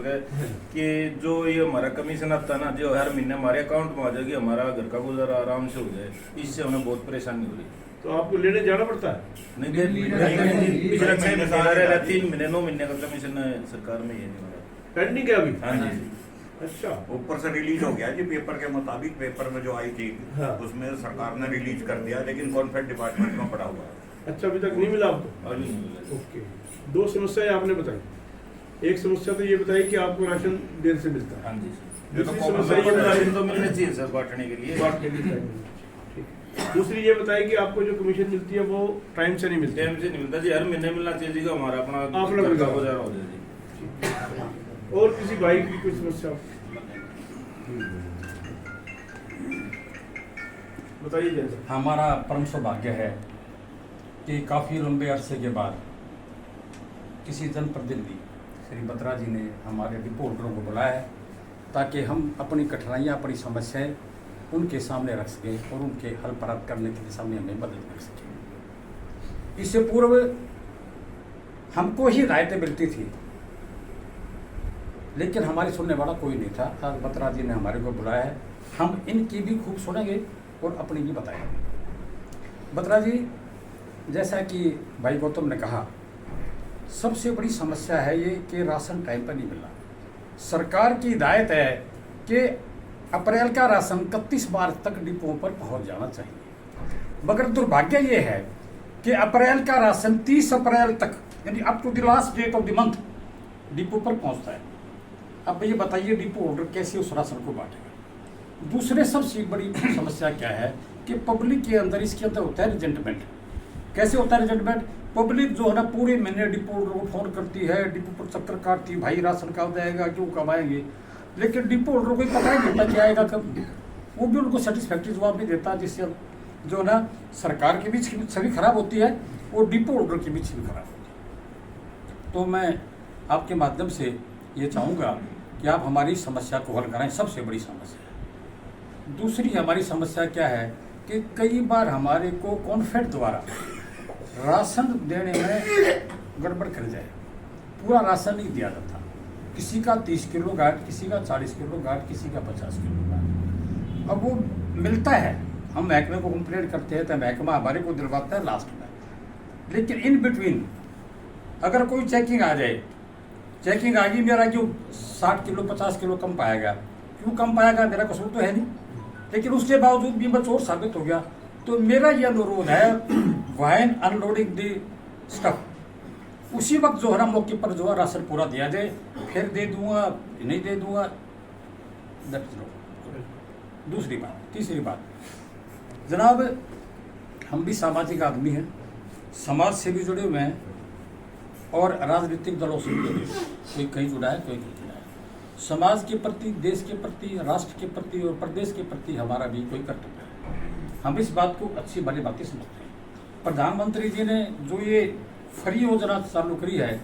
सके कि जो ये हमारा कमीशन आता है ना, जो हर महीने हमारे अकाउंट में आ जाएगी, हमारा घर का गुजारा आराम से हो जाए। इससे हमें बहुत परेशानी हो रही है। तो आपको लेने जाना पड़ता है? नहीं, पिछले 6 महीने 3 महीने 9 महीने का कमीशन सरकार में ये नहीं हो रहा। पेंडिंग है अभी? हाँ जी। अच्छा, ऊपर से रिलीज हो गया जी पेपर के मुताबिक, पेपर में जो आई थी हाँ। उसमें सरकार ने रिलीज कर दिया, लेकिन कॉन्फेड डिपार्टमेंट में पड़ा हुआ है। अच्छा, अभी तक नहीं मिला आपको? अभी नहीं मिला। ओके, 2 समस्याएं आपने बताई। एक समस्या तो ये बताई कि आपको राशन देर से मिलता है। हाँ जी। दूसरी तो समस्या ये बताई राशन तो मिलना चाहिए सर, बांटने के लिए। ठीक है। दूसरी ये बताई कि आपको जो कमीशन मिलती है वो टाइम से नहीं मिलती। टाइम से नहीं मिलता जी, हर महीने मिलना चाहिए जी, हमारा अपना अपना घर का गुजारा। गुजारा हो जाए जी। और किसी भाई की कोई समस्या बताइए जैसे। हमारा परम सौभाग्य है कि काफ़ी लंबे अरसे के बाद किसी जनप्रतिनिधि श्री बत्रा जी ने हमारे रिपोर्टरों को बुलाया है ताकि हम अपनी कठिनाइयाँ, अपनी समस्याएं उनके सामने रख सकें और उनके हल प्राप्त करने की दिशा में हमें मदद कर सकें। इससे पूर्व हमको ही रायतें मिलती थी, लेकिन हमारी सुनने वाला कोई नहीं था। आज बत्रा जी ने हमारे को बुलाया है, हम इनकी भी खूब सुनेंगे और अपनी भी बताएंगे। बत्रा जी, जैसा कि भाई गौतम ने कहा, सबसे बड़ी समस्या है ये कि राशन टाइम पर नहीं मिल रहा। सरकार की हिदायत है कि अप्रैल का राशन 31 मार्च तक डिपों पर पहुंच जाना चाहिए, मगर दुर्भाग्य ये है कि अप्रैल का राशन 30 अप्रैल तक, यानी up to the last date of the month depot पर पहुंचता है। अब ये बताइए डिपो होल्डर कैसे उस राशन को बांटेगा। दूसरे सबसे बड़ी समस्या क्या है कि पब्लिक के अंदर इसके अंदर होता है रिजेंटमेंट। कैसे होता है रिजेंटमेंट? पब्लिक जो है ना पूरे महीने डिपो होल्डर को फोन करती है, डिपो पर चक्कर काटती है, भाई राशन कब आएगा, क्यों कब आएंगे, लेकिन डिपो होल्डर को पता ही नहीं होता क्या आएगा कब। वो भी उनको सेटिस्फैक्ट्री जवाब नहीं देता, जिससे जो ना सरकार के बीच की छवि खराब होती है और डिपो होल्डर की भी छवि खराब होती है। तो मैं आपके माध्यम से ये चाहूँगा कि आप हमारी समस्या को हल कराएं, सबसे बड़ी समस्या। दूसरी हमारी समस्या क्या है कि कई बार हमारे को कॉन्फेड द्वारा राशन देने में गड़बड़ कर जाए, पूरा राशन नहीं दिया जाता। किसी का 30 किलो गांठ, किसी का 40 किलो गांठ, किसी का 50 किलो गांठ। अब वो मिलता है, हम महकमे को कंप्लेंट करते हैं तो महकमा हमारे को दिलवाता है लास्ट में, लेकिन इन बिटवीन अगर कोई चेकिंग आ जाए, चेकिंग आ गई, मेरा क्यों 60 किलो 50 किलो कम पाएगा, क्यों कम पाएगा, मेरा कसूर तो है नहीं, लेकिन उसके बावजूद भी मैं चोर साबित हो गया। तो मेरा यह अनुरोध है, व्हाइल अनलोडिंग द स्टफ उसी वक्त जो है ना मौके पर जो है राशन पूरा दिया जाए, फिर दे दूंगा नहीं दे दूंगा। दूसरी बात, तीसरी बात जनाब, हम भी सामाजिक आदमी हैं, समाज से भी जुड़े हुए हैं और राजनीतिक दलों से भी जुड़े हुए हैं। कोई कहीं जुड़ा है, कोई कहीं जुड़ा है। समाज के प्रति, देश के प्रति, राष्ट्र के प्रति और प्रदेश के प्रति हमारा भी कोई कर्तव्य है। हम इस बात को अच्छी भली बातें समझते हैं। प्रधानमंत्री जी ने जो ये फ्री योजना चालू करी है,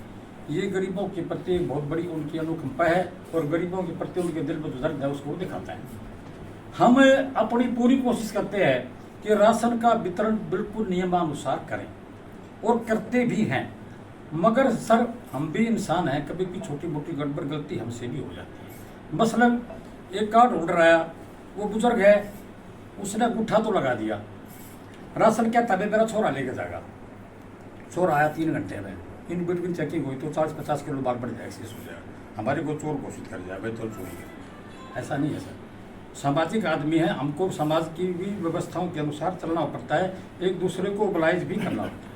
ये गरीबों के प्रति बहुत बड़ी उनकी अनुकंपा है और गरीबों के प्रति उनके दिल में जो दर्द है उसको दिखाता है। हम अपनी पूरी कोशिश करते हैं कि राशन का वितरण बिल्कुल नियमानुसार करें और करते भी हैं, मगर सर हम भी इंसान हैं, कभी भी छोटी मोटी गड़बड़ गलती हमसे भी हो जाती है। मसलन एक कार्ड होल्डर आया, वो बुजुर्ग है, उसने अंगूठा तो लगा दिया, राशन क्या था, मेरा छोरा लेके जाएगा, छोरा आया 3 घंटे में, इन बिटवीन चेकिंग हुई तो 40-50 किलो बार बढ़ जाए, एक्सेस हो जाएगा, हमारे को चोर घोषित कर जाए, भाई तो चोरी है। ऐसा नहीं है सर, सामाजिक आदमी है, हमको समाज की भी व्यवस्थाओं के अनुसार चलना पड़ता है, एक दूसरे को ओबलाइज भी करना होता है।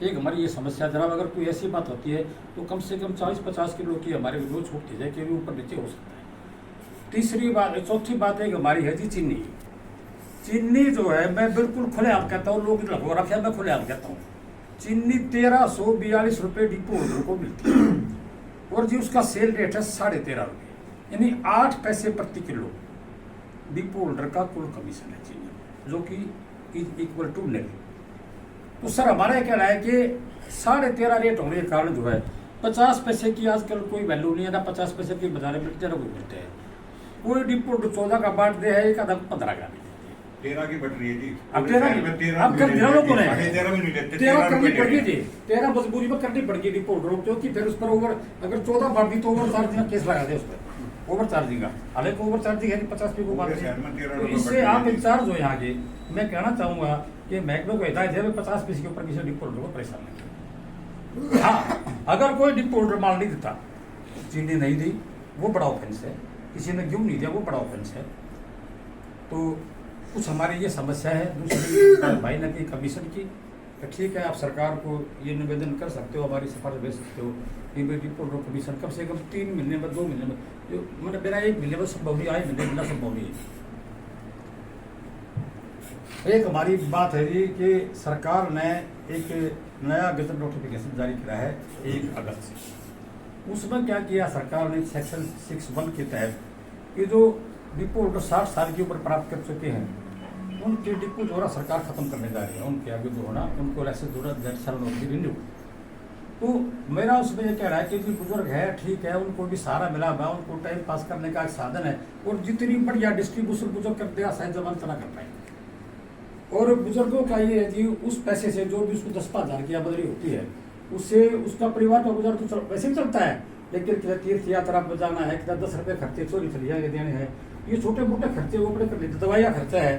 एक हमारी ये समस्या जनाब, अगर कोई ऐसी बात होती है तो कम से कम 40-50 किलो की हमारे को छूट दी जाए कि ऊपर नीचे हो सकता है। तीसरी बात, चौथी बात एक हमारी है जी चीनी। चीनी जो है मैं बिल्कुल खुले आप कहता हूँ, लोग लगो रखे, मैं खुले आप कहता हूँ, चीनी 1342 रुपये डिपो होल्डर को मिलती है और जी उसका सेल रेट है 13.5 रुपये, यानी 8 पैसे प्रति किलो डिपो होल्डर का कुल कमीशन है चीनी, जो कि इक्वल टू निल। तो सर हमारा क्या कहना है कि 13.5 रेट होने के कारण जो है 50 पैसे की आजकल कोई वैल्यू नहीं है ना, 50 पैसे की बाजार मिलते हैं ना कोई मिलते हैं। कोई डिपो 14 का बांट दे है, एक आधा 15 का भी देते हैं। 13 की बट रही है जी। अब 13 शहर में 13 अब कर दिया लोगों ने, 13 भी नहीं लेते, 13 करनी रुपए पड़ गई लेते। थी, 13 मजबूरी में करनी पड़ गई थी पोल रोक, क्योंकि फिर उस पर ओवर अगर 14 बढ़ दी तो ओवर चार्जिंग का केस लगा दे उस पर, ओवर चार्जिंग का। हालांकि ओवर चार्जिंग है 50 को बात पूरे शहर में 13 है। तो रुपए इससे बढ़ आप गई। इंचार्ज हो यहाँ के, मैं कहना चाहूंगा कि महकमे को हिदायत है 50 पैसे के ऊपर किसी डिपो होल्डर को परेशान नहीं करें। हाँ, अगर कोई डिपो होल्डर माल नहीं देता, चीनी नहीं दी, वो बड़ा ऑफेंस है, किसी ने गेहूं नहीं दिया वो बड़ा ऑफेंस है। तो कुछ हमारी ये समस्या है। दूसरी भाई ने की कमीशन की, तो ठीक है, आप सरकार को ये निवेदन कर सकते हो, हमारी सिफारिश भेज सकते हो कि डिपो होल्डर कमीशन कम से कम 3 महीने में 2 महीने में, जो मतलब मेरा 1 महीने में संभव नहीं, 8 महीने मिलना संभव नहीं है। एक हमारी बात है जी कि सरकार ने एक नया गजट नोटिफिकेशन जारी किया है 1 अगस्त से। उसमें क्या किया सरकार ने, सेक्शन 61 के तहत ये जो डिपो होल्डर 60 साल की उम्र प्राप्त कर चुके हैं, उनके डिपो जो है सरकार खत्म करने जा रही है। उनके आगे जो होना, उनको लाइसेंस जो है रिन्यू। तो मेरा उसमें ये कह रहा है कि जो बुजुर्ग है ठीक है, उनको भी सहारा मिला हुआ, उनको टाइम पास करने का एक साधन है, और जितनी बढ़िया डिस्ट्रीब्यूशन बुजुर्ग करते हैं शायद जमान चला कर पाए। और बुजुर्गों का ये है जी, उस पैसे से जो भी उसको 10-5 हज़ार की आमदनी होती है, उससे उसका परिवार का गुजर तो वैसे ही चलता है। लेकिन कितना तीर्थ यात्रा पर जाना है, कितना 10 रुपये खर्चे चोरी चलिया के देने हैं, ये छोटे मोटे खर्चे वो बड़े कर लेते। दवाइयाँ खर्चा है,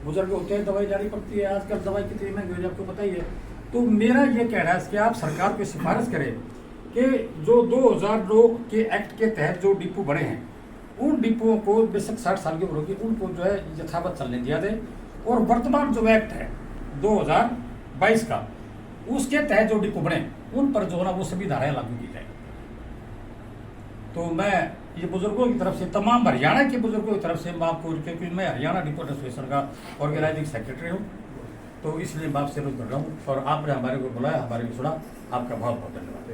बुजुर्ग होते हैं, दवाई जानी पड़ती है, आजकल दवाई कितनी महंगी हो आपको पता ही है। तो मेरा ये कहना है कि आप सरकार को सिफारिश करें कि जो 2002 के एक्ट के तहत जो डिपो बने हैं, उन डिपोओं को बेशक 60 साल की उम्र होगी, उनको जो है यथावत चलने दिया जाए। और वर्तमान जो एक्ट है 2022 का, उसके तहत जो डिपो बने उन पर जो है ना वो सभी धाराएं लागू की जाए। तो मैं ये बुजुर्गों की तरफ से, तमाम हरियाणा के बुजुर्गों की तरफ से मैं आपको, क्योंकि मैं हरियाणा डिपो एसोसिएशन का ऑर्गेनाइजिंग सेक्रेटरी हूँ, तो इसलिए मैं आपसे अनुरोध कर रहा हूँ, और आपने हमारे को बुलाया, हमारे को सुना, आपका बहुत बहुत धन्यवाद।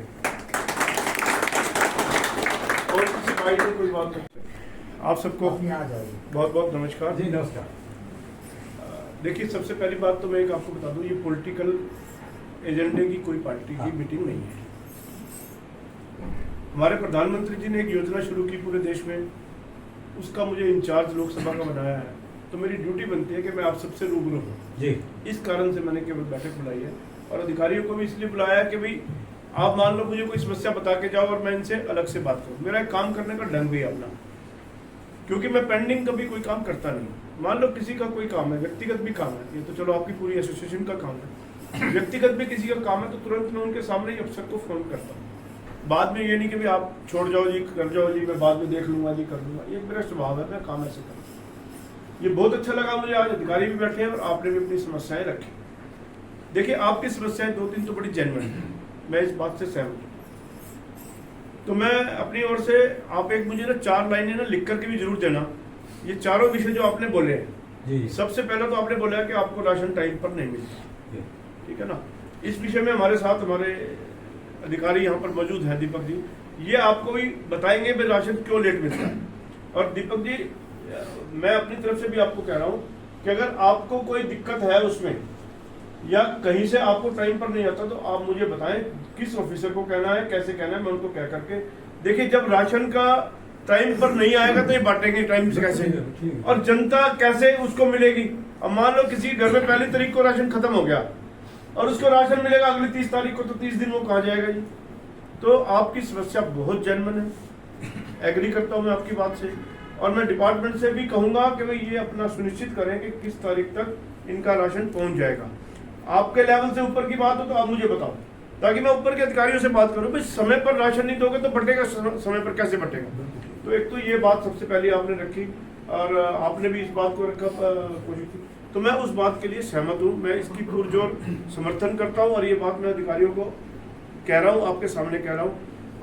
और किसी भाई को कोई बात नहीं। आप सबको बहुत बहुत नमस्कार जी। नमस्कार। देखिए, सबसे पहली बात तो मैं एक आपको बता दूं, ये पॉलिटिकल एजेंडे की कोई पार्टी की मीटिंग नहीं है। हमारे प्रधानमंत्री जी ने एक योजना शुरू की पूरे देश में, उसका मुझे इंचार्ज लोकसभा का बनाया है, तो मेरी ड्यूटी बनती है कि मैं आप सबसे रूबरू हूँ जी। इस कारण से मैंने केवल बैठक बुलाई है, और अधिकारियों को भी इसलिए बुलाया है कि भाई आप मान लो मुझे कोई समस्या बता के जाओ और मैं इनसे अलग से बात करूँ। मेरा एक काम करने का ढंग भी है अपना, क्योंकि मैं पेंडिंग कभी कोई काम करता नहीं। मान लो किसी का कोई काम है, व्यक्तिगत भी काम है, ये तो चलो आपकी पूरी एसोसिएशन का काम है, व्यक्तिगत भी किसी का काम है, तो तुरंत मैं उनके सामने ही अफसर को फोन करता हूँ। बाद में ये नहीं कि भाई आप छोड़ जाओ जी, कर जाओ जी, मैं बाद में देख लूंगा जी, कर लूंगा, ये मेरा स्वभाव है, मैं काम ऐसे करता हूँ। ये बहुत अच्छा लगा मुझे, आज अधिकारी भी बैठे हैं और आपने भी अपनी समस्याएं रखी। देखिए, आपकी समस्याएं 2-3 तो बड़ी जेन्युइन है, मैं इस बात से सहमत हूँ। तो मैं अपनी ओर से, आप एक मुझे ना 4 लाइनें ना लिख करके भी जरूर देना। ये चारों विषय जो आपने बोले हैं जी। सबसे पहले तो आपने बोला है कि आपको राशन टाइम पर नहीं मिलता, ठीक है ना। इस विषय में हमारे साथ हमारे अधिकारी यहाँ पर मौजूद हैं, दीपक जी, ये आपको भी बताएंगे भाई राशन क्यों लेट मिलता है। और दीपक जी, मैं अपनी तरफ से भी आपको कह रहा हूँ कि अगर आपको कोई दिक्कत है उसमें, या कहीं से आपको टाइम पर नहीं आता, तो आप मुझे बताएं किस ऑफिसर को कहना है, कैसे कहना है, मैं उनको कह करके। देखिए, जब राशन का टाइम पर नहीं आएगा तो ये बांटेंगे टाइम से कैसे, और जनता कैसे उसको मिलेगी। अब मान लो किसी घर में 1 तारीख को राशन खत्म हो गया और उसको राशन मिलेगा अगली 30 तारीख को, तो 30 दिन वो कहाँ जाएगा जी। तो आपकी समस्या बहुत जेन्युइन है, एग्री करता हूँ मैं आपकी बात से, और मैं डिपार्टमेंट से भी कहूंगा कि भाई ये अपना सुनिश्चित करें कि किस तारीख तक इनका राशन पहुंच जाएगा। आपके लेवल से ऊपर की बात हो तो आप मुझे बताओ, ताकि मैं ऊपर के अधिकारियों से बात करूं। भाई समय पर राशन नहीं दोगे तो बटेगा, समय पर कैसे बटेगा। तो एक तो ये बात सबसे पहले आपने रखी, और आपने भी इस बात को रखा कोशिश की, तो मैं उस बात के लिए सहमत हूँ, मैं इसकी पुरजोर समर्थन करता हूँ। और ये बात मैं अधिकारियों को कह रहा हूँ, आपके सामने कह रहा हूँ,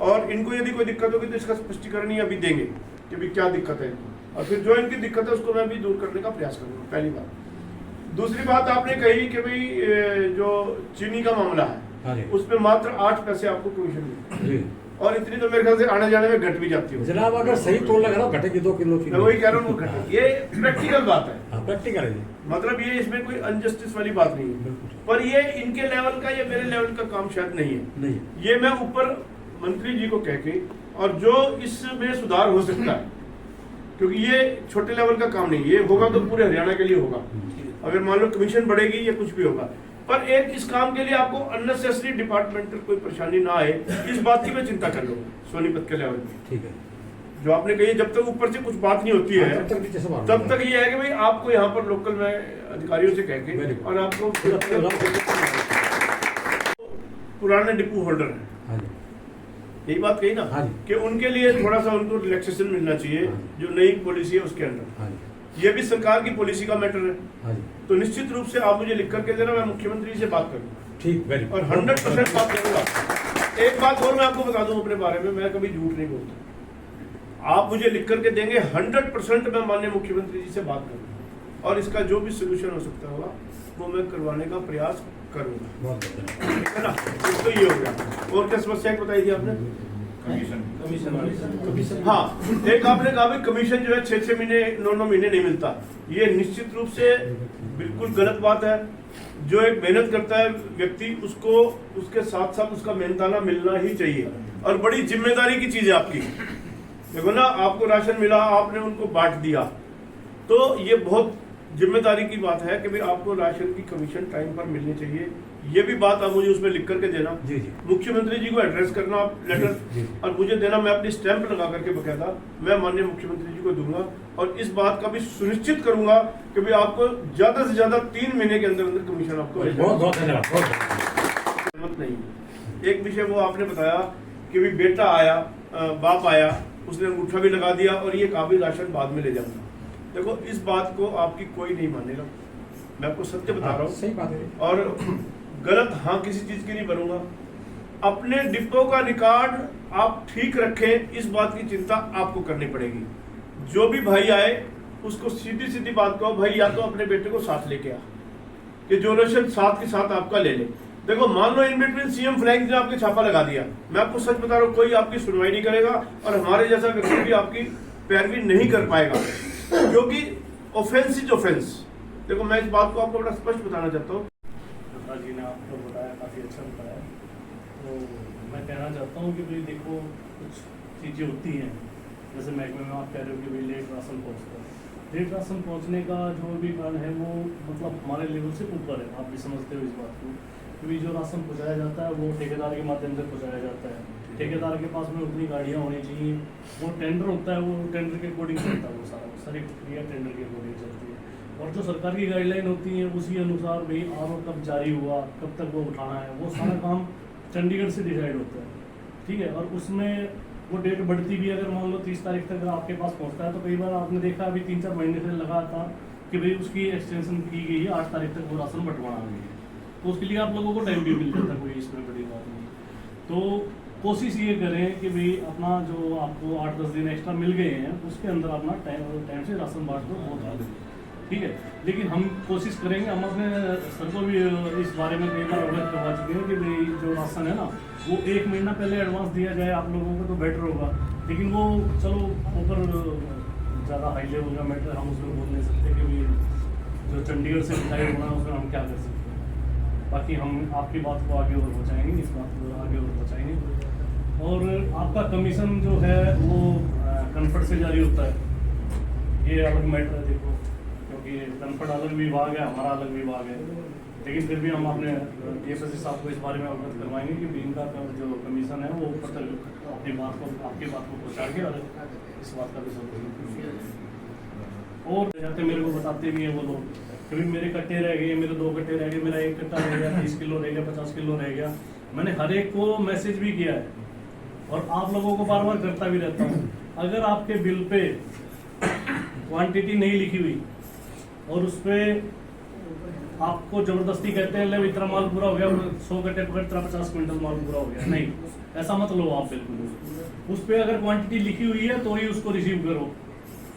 और इनको यदि कोई दिक्कत होगी तो इसका स्पष्टीकरण ही अभी देंगे कि भाई क्या दिक्कत है, और फिर जो इनकी दिक्कत है उसको मैं भी दूर करने का प्रयास करूँगा, पहली बात। दूसरी बात आपने कही कि भाई जो चीनी का मामला है उसमें मात्र 8 पैसे आपको कमीशन मिलती है, और इतनी तो मेरे ख्याल से आने जाने में घट भी जाती है जनाब। अगर सही तोल लगा रहा घटेगी 2 किलो मैं वही कह रहा हूँ, वो घटेगी। ये प्रैक्टिकल बात है, प्रैक्टिकल है, मतलब ये इसमें कोई अनजस्टिस वाली बात नहीं है, पर ये इनके लेवल का या मेरे लेवल का काम शायद नहीं है। ये मैं ऊपर मंत्री जी को कह के, और जो इसमें सुधार हो सकता है क्योंकि ये छोटे लेवल का काम नहीं, ये होगा तो पूरे हरियाणा के लिए होगा। अगर मान लो कमीशन बढ़ेगी या कुछ भी होगा, पर एक इस काम के लिए आपको अननेसेसरी डिपार्टमेंटल कोई परेशानी ना आए, इस बात की मैं चिंता कर लूँ सोनीपत के लेवल में। ठीक है, जो आपने कही, जब तक ऊपर से कुछ बात नहीं होती है तब तक ये है कि भाई आपको यहाँ पर लोकल में अधिकारियों से कह के और आपको पुराने डिपो होल्डर है, हाँ जी, यही बात कही ना, हाँ जी। कि उनके लिए थोड़ा सा उनको रिलैक्सेशन मिलना चाहिए, हाँ। जो नई पॉलिसी है उसके अंदर। हाँ जी, ये भी सरकार की पॉलिसी का मैटर है, हाँ जी, तो निश्चित रूप से आप मुझे लिख करके देना, मैं मुख्यमंत्री से बात करूंगा ठीक, वेरी और 100% बात करूंगा। एक बात और मैं आपको बता दूं अपने बारे में, मैं कभी झूठ नहीं बोलता। आप मुझे लिख करके देंगे, 100% मैं माननीय मुख्यमंत्री जी से बात करूंगा और इसका जो भी सोल्यूशन हो सकता होगा वो मैं करवाने का प्रयास करूंगा, बहुत धन्यवाद। ठीक है ना। तो ये हो गया। और क्या समस्या बताई थी आपने? कमीशन हाँ, एक आपने कहा भाई कमीशन जो है 6-6 महीने 9-9 महीने नहीं मिलता, ये निश्चित रूप से बिल्कुल गलत बात है। जो एक मेहनत करता है व्यक्ति, उसको उसके साथ साथ उसका मेहनताना मिलना ही चाहिए और बड़ी जिम्मेदारी की चीज है आपकी। देखो ना, आपको राशन मिला, आपने उनको बांट दिया, तो ये बहुत जिम्मेदारी की बात है कि भाई आपको राशन की कमीशन टाइम पर मिलनी चाहिए। ये भी बात आप मुझे उसमें लिख करके देना, जी जी, मुख्यमंत्री जी को एड्रेस करना आप लेटर, जी, जी। और मुझे देना, मैं अपनी स्टैंप लगा करके बकायदा मैं माननीय मुख्यमंत्री जी को दूंगा और इस बात का भी सुनिश्चित करूंगा कि भाई आपको ज्यादा से ज्यादा 3 महीने के अंदर अंदर कमीशन आपको मिल जाए। बहुत बहुत धन्यवाद, बहुत धन्यवाद। सहमत नहीं। एक विषय वो आपने बताया कि भाई बेटा आया, बाप आया, उसने अंगूठा भी लगा दिया और ये काबिल राशन बाद में ले जाऊंगा। देखो, इस बात को आपकी कोई नहीं मानेगा, मैं आपको सत्य बता रहा हूँ, सही बात है। और गलत हाँ किसी चीज की नहीं बनूंगा। अपने डिपो का रिकॉर्ड आप ठीक रखें, इस बात की चिंता आपको करनी पड़ेगी। जो भी भाई आए उसको सीधी सीधी बात कहो, भाई या तो अपने बेटे को साथ लेके आ, कि जो राशन साथ के साथ आपका ले ले। देखो, मान लो इन बिटवीन सीएम फ्लैग ने आपके छापा लगा दिया, मैं आपको सच बता रहा हूँ, कोई आपकी सुनवाई नहीं करेगा और हमारे जैसा व्यक्ति भी आपकी पैरवी नहीं कर पाएगा, क्योंकि ऑफेंस इज ऑफेंस। देखो, मैं इस बात को आपको बड़ा स्पष्ट बताना चाहता हूँ। जी ने आपको बताया, काफ़ी अच्छा बताया। तो मैं कहना चाहता हूँ कि भाई देखो, कुछ चीज़ें होती हैं, जैसे महकमे में आप कह रहे हो कि भाई लेट राशन पहुँचता है। लेट राशन पहुँचने का जो भी कारण है वो मतलब हमारे लेवल से ऊपर है, आप भी समझते हो इस बात को, क्योंकि जो राशन पहुँचाया जाता है वो ठेकेदार के माध्यम से पहुँचाया जाता है। ठेकेदार के पास में उतनी गाड़ियाँ होनी चाहिए, वो टेंडर होता है, वो टेंडर के अकॉर्डिंग चलता है, वो सारी प्रक्रिया टेंडर के अकॉर्डिंग चलती है। और जो सरकार की गाइडलाइन होती है उसी अनुसार भाई आरओ कब जारी हुआ, कब तक वो उठाना है, वो सारा काम चंडीगढ़ से डिसाइड होता है, ठीक है। और उसमें वो डेट बढ़ती भी है, अगर मान लो 30 तारीख तक अगर आपके पास पहुंचता है तो कई बार आपने देखा अभी 3-4 महीने से लगा था कि भाई उसकी एक्सटेंशन की गई है, 8 तारीख तक वो राशन बंटवाना गई है, तो उसके लिए आप लोगों को टाइम भी मिल जाता है, कोई इसमें बड़ी बात नहीं। तो कोशिश ये करें कि भाई अपना जो आपको 8-10 दिन एक्स्ट्रा मिल गए हैं उसके अंदर अपना टाइम से राशन बांट दो, बहुत आगे, ठीक है। लेकिन हम कोशिश करेंगे, हम अपने सर को भी इस बारे में कई बार अवगत करवा चुके हैं कि भाई जो राशन है ना वो 1 महीना पहले एडवांस दिया जाए आप लोगों को तो बेटर होगा। लेकिन वो चलो ऊपर ज़्यादा हाई लेवल का मैटर, हम उसमें बोल नहीं सकते कि भाई जो चंडीगढ़ से डिसाइड होना है उसमें हम क्या कर सकते हैं। बाकी हम आपकी बात को आगे और पहुँचाएंगे, इस बात को आगे और पहुँचाएंगे। और आपका कमीशन जो है वो कन्फर्ट से जारी होता है, ये अलग मैटर है देखो, क्योंकि कन्फर्ट अलग विभाग है, हमारा अलग विभाग है। लेकिन फिर भी हम अपने डीएफएससी साहब को इस बारे में अवगत करवाएंगे कि इनका जो कमीशन है वो ऊपर तक अपनी बात को, आपकी बात को पहुँचा के और इस बात का भी सॉल्यूशन और जाते मेरे को बताते भी हैं वो लोग, कभी मेरे कट्टे रह गए, मेरे 2 कट्टे रह गए, मेरा 1 कट्टा रह गया, 30 किलो रह गया, 50 किलो रह गया। मैंने हर एक को मैसेज भी किया है और आप लोगों को बार बार करता भी रहता हूँ। अगर आपके बिल पे क्वांटिटी नहीं लिखी हुई और उस पर आपको जबरदस्ती कहते हैं ले इतना माल पूरा हो गया, 100 कट्टे पकड़ 50 क्विंटल माल पूरा हो गया, नहीं, ऐसा मत लो आप बिल्कुल। उस पर अगर क्वांटिटी लिखी हुई है तो ही उसको रिसीव करो,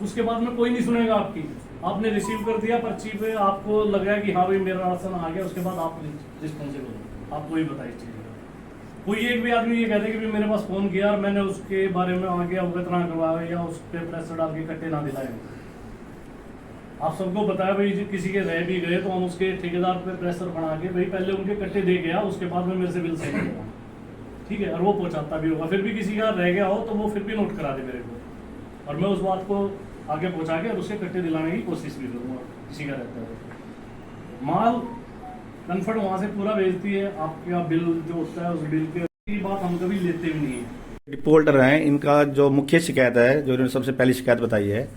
उसके बाद में कोई नहीं सुनेगा आपकी। आपने रिसीव कर दिया पर्ची पे, आपको लग गया कि हाँ भाई मेरा राशन आ गया, उसके बाद आप रिस्पॉन्सिबल हो, आपको ही बताइए चीज़। कोई एक भी आदमी ये कहते कि भी मेरे पास फ़ोन किया और मैंने उसके बारे में आगे अवगत ना करवाया या उस पर प्रेशर डाल के कट्टे ना दिलाए। आप सबको बताया भाई किसी के रह भी गए तो हम उसके ठेकेदार पे प्रेशर बढ़ा के भाई पहले उनके कट्टे दे गया, उसके बाद में मेरे से बिल सेंड होगा, ठीक है। और वो पहुंचाता भी होगा, फिर भी किसी का रह गया हो तो वो फिर भी नोट करा दे मेरे को, और मैं उस बात को आगे पहुंचा के और उसके कट्टे दिलाने की कोशिश भी करूँगा, किसी का रहता है। माल कन्फर्ट वहाँ से पूरा भेजती है, आपका बिल जो होता है उस बिल की बात हम कभी लेते भी नहीं है। डिपो होल्डर हैं, इनका जो मुख्य शिकायत है, जो इन्होंने सबसे पहली शिकायत बताई है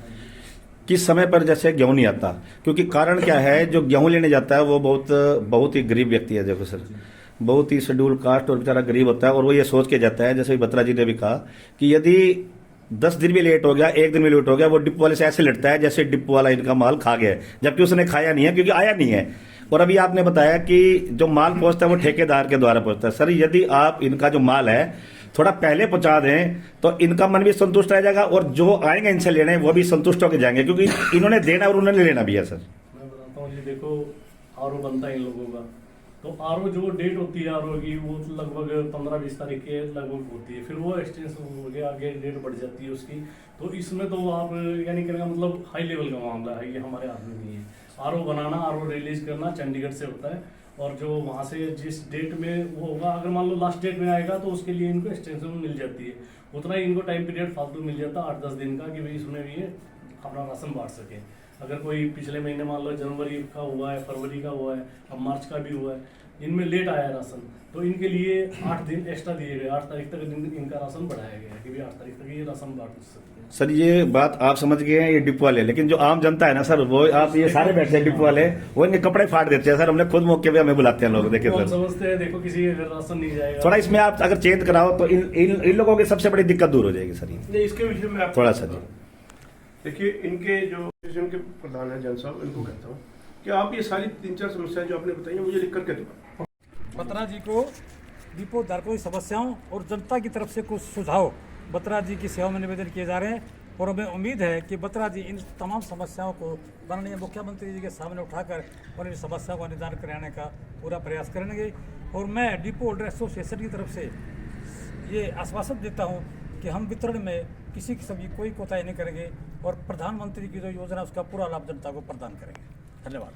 कि समय पर जैसे गेहूं नहीं आता। क्योंकि कारण क्या है, जो गेहूं लेने जाता है वो बहुत ही गरीब व्यक्ति है। देखो सर, बहुत ही शेड्यूल कास्ट और बेचारा गरीब होता है, और वो ये सोच के जाता है, जैसे बत्रा जी ने भी कहा कि यदि 10 दिन भी लेट हो गया, 1 दिन भी लेट हो गया, वो डिपो वाले से ऐसे लड़ता है जैसे डिपो वाला इनका माल खा गया है, जबकि उसने खाया नहीं है, क्योंकि आया नहीं है। और अभी आपने बताया कि जो माल पहुंचता है वो ठेकेदार के द्वारा पहुंचता है। सर, यदि आप इनका जो माल है थोड़ा पहले पहुंचा दें तो इनका मन भी संतुष्ट रह जाएगा, और जो आएंगे इनसे लेने वो भी संतुष्ट होकर जाएंगे, क्योंकि इन्होंने देना और उन्होंने लेना भी है। सर, मैं बताता हूँ जी, देखो आरओ बनता है इन लोगों का, तो आरओ जो डेट होती है आरओ की वो लगभग 15-20 तारीख के लगभग होती है, फिर वो एक्सटेंशन हो गया, आगे डेट बढ़ जाती है उसकी। तो इसमें तो आप यानी कहने का मतलब हाई लेवल का मामला है, ये हमारे हाथ में नहीं है। आरओ बनाना, आरओ रिलीज करना चंडीगढ़ से होता है, और जो वहाँ से जिस डेट में वो होगा, अगर मान लो लास्ट डेट में आएगा तो उसके लिए इनको एक्सटेंशन मिल जाती है, उतना ही इनको टाइम पीरियड फालतू मिल जाता है 8-10 दिन का, कि भाई इसमें भी ये अपना राशन बांट सके। अगर कोई पिछले महीने मान लो जनवरी का हुआ है, फरवरी का हुआ है, अब मार्च का भी हुआ है, इनमें लेट आया राशन, तो इनके लिए 8 दिन एक्स्ट्रा दिए गए, 8 तारीख तक इनका राशन बढ़ाया गया है कि भाई 8 तारीख तक ये राशन बांट सकते हैं। सर ये बात आप समझ गए हैं, ये डिपो वाले, लेकिन जो आम जनता है ना सर, वो आप ये सारे बैठते हैं डिपो वाले, वो इनके कपड़े फाड़ देते हैं। सर, हमने खुद मौके पे हमें बुलाते हैं लोग। देखिए कौन सर, समझते हैं, देखो किसी के घर राशन नहीं जाएगा, थोड़ा इसमें आप अगर चेंज कराओ तो इन लोगों की सबसे बड़ी दिक्कत दूर हो जाएगी सर। नहीं, इसके विषय में आप थोड़ा सा जी। देखिए, इनके जो एसोसिएशन के प्रधान है जन साहब, इनको कहता हूँ कि आप ये सारी 3-4 समस्याएं जो आपने बताई हैं मुझे लिख करके दो। बत्रा जी को डिपो धारकों की समस्याओं और जनता की तरफ से कुछ सुझाव बत्रा जी की सेवा में निवेदन किए जा रहे हैं, और हमें उम्मीद है कि बत्रा जी इन तमाम समस्याओं को माननीय मुख्यमंत्री जी के सामने उठाकर और इन समस्याओं का निदान कराने का पूरा प्रयास करेंगे। और मैं डिपो होल्डर एसोसिएशन की तरफ से ये आश्वासन देता हूँ कि हम वितरण में किसी किस्म की कोई कोताही नहीं करेंगे, और प्रधानमंत्री की जो योजना उसका पूरा लाभ जनता को प्रदान करेंगे। धन्यवाद।